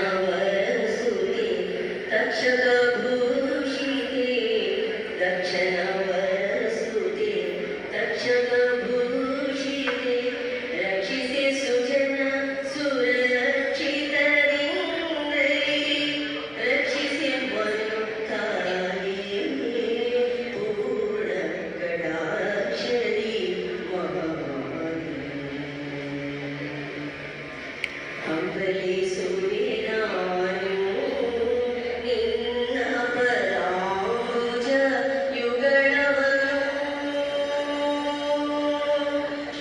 दक्षिणावसुते तक्षकभूषिते दक्षिणावसुते तक्षकभूषिते रक्षिते Sujana सुरक्षितरिङ्गै रक्षिते मनुताये पूर्णकटाक्षरी महामाये humbly सुविरानु निन्न परामुज युगणवनु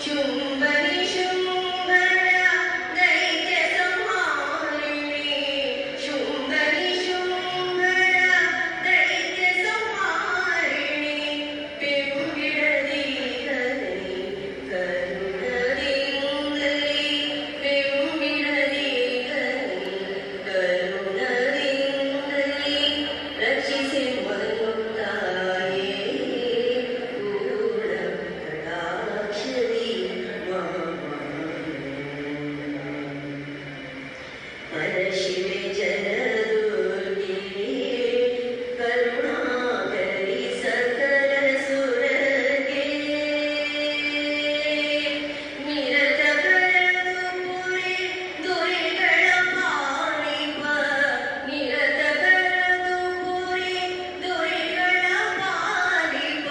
शुंभनि शुंभर दैत्य संहारिणी शुंभनि शुंभर दैत्य संहारिणी पेरुगिडदी हरि करुणदिंगै पेरुगिडदी करुणदिंगै रक्षिसे मनुताये पूर्णकटाक्षरी परशिवे जलदुर्गे करुणाकरी सकल सुरगे निरत बरदुपुरे दुरिಗಳ ಪಾಲಿಪ ನಿರತ ಬರದುಪುರೆ दुरिಗಳ ಪಾಲಿಪ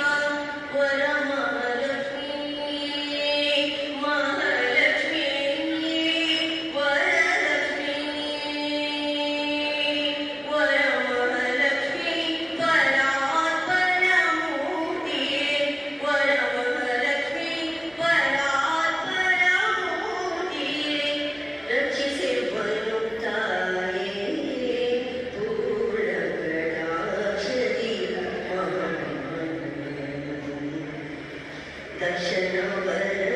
ವರಮಹಾಲಕ್ಷ್ಮೀ ಮಹಾಲಕ್ಷ್ಮೀ ವರಲಕ್ಷ್ಮೀ ವರಮಹಾಲಕ್ಷ್ಮೀ ಪರಾತ್ಪರಮೂರ್ತಿಯೇ ವರಮಹಾಲಕ್ಷ್ಮೀ ಪರಾತ್ಪರಮೂರ್ತಿಯೇ ರಕ್ಷಿಸೆ ಮನುತಾಯೇ पूर्णकटाक्षरी महामाये दर्शनवर